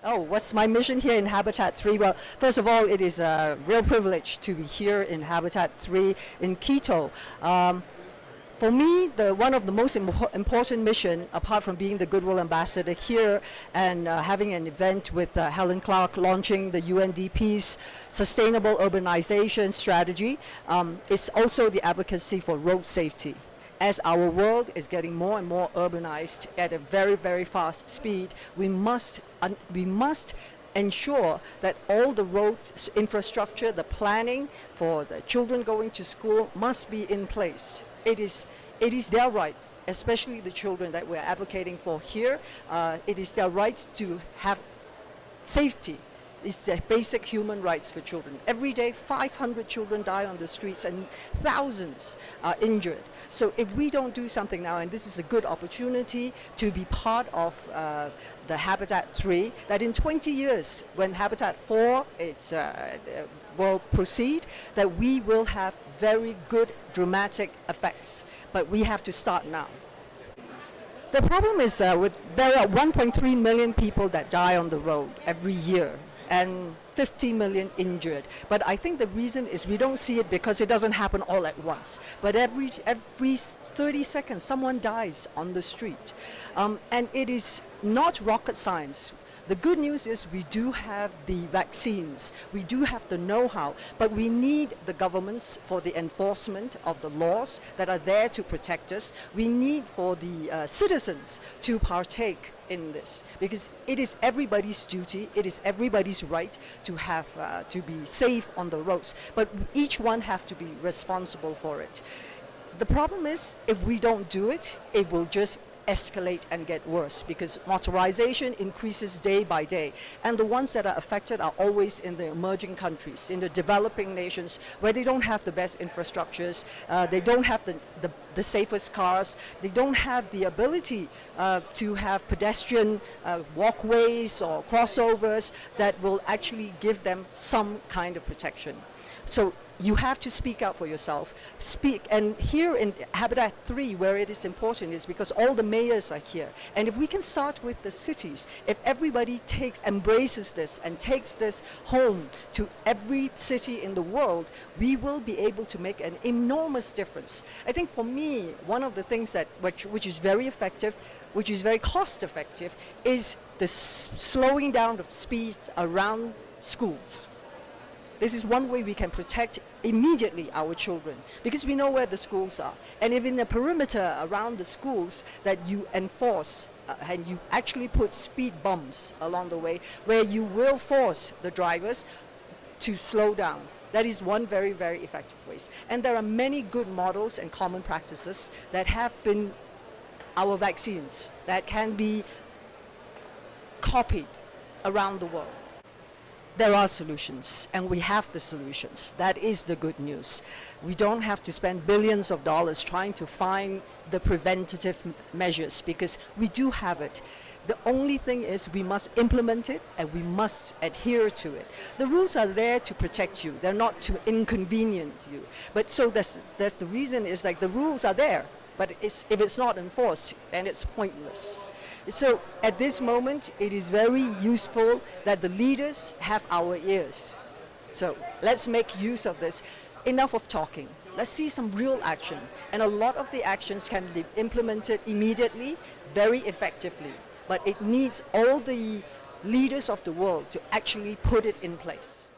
Oh, what's my mission here in Habitat 3? Well, first of all, it is a real privilege to be here in Habitat 3 in Quito. For me, one of the most important mission, apart from being the Goodwill Ambassador here and having an event with Helen Clark launching the UNDP's Sustainable Urbanization Strategy, is also the advocacy for road safety. As our world is getting more and more urbanized at a very, very fast speed, we must ensure that all the road infrastructure, the planning for the children going to school must be in place. It is their rights, especially the children that we're advocating for here. It is their rights to have safety. It's the basic human rights for children. Every day, 500 children die on the streets and thousands are injured. So if we don't do something now, and this is a good opportunity to be part of the Habitat 3, that in 20 years, when Habitat 4 will proceed, that we will have very good dramatic effects. But we have to start now. The problem is there are 1.3 million people that die on the road every year, and 50 million injured. But I think the reason is we don't see it because it doesn't happen all at once. But every 30 seconds, someone dies on the street. And it is not rocket science. The good news is we do have the vaccines, we do have the know-how, but we need the governments for the enforcement of the laws that are there to protect us. We need for the citizens to partake in this, because it is everybody's duty, it is everybody's right to have to be safe on the roads, but each one have to be responsible for it. The problem is, if we don't do it, it will just escalate and get worse, because motorization increases day by day, and the ones that are affected are always in the emerging countries, in the developing nations, where they don't have the best infrastructures, they don't have the safest cars, they don't have the ability to have pedestrian walkways or crossovers that will actually give them some kind of protection. So you have to speak out for yourself. Speak. And here in Habitat 3, where it is important is because all the mayors are here. And if we can start with the cities, if everybody embraces this and takes this home to every city in the world, we will be able to make an enormous difference. I think for me, one of the things that which is very effective, which is very cost effective, is the slowing down of speed around schools. This is one way we can protect immediately our children, because we know where the schools are. And if in the perimeter around the schools that you enforce and you actually put speed bumps along the way, where you will force the drivers to slow down. That is one very, very effective way. And there are many good models and common practices that have been our vaccines that can be copied around the world. There are solutions, and we have the solutions. That is the good news. We don't have to spend billions of dollars trying to find the preventative measures, because we do have it. The only thing is we must implement it, and we must adhere to it. The rules are there to protect you. They're not to inconvenience you. But so that's the reason is like the rules are there, but if it's not enforced, then it's pointless. So at this moment, it is very useful that the leaders have our ears. So let's make use of this. Enough of talking. Let's see some real action. And a lot of the actions can be implemented immediately, very effectively. But it needs all the leaders of the world to actually put it in place.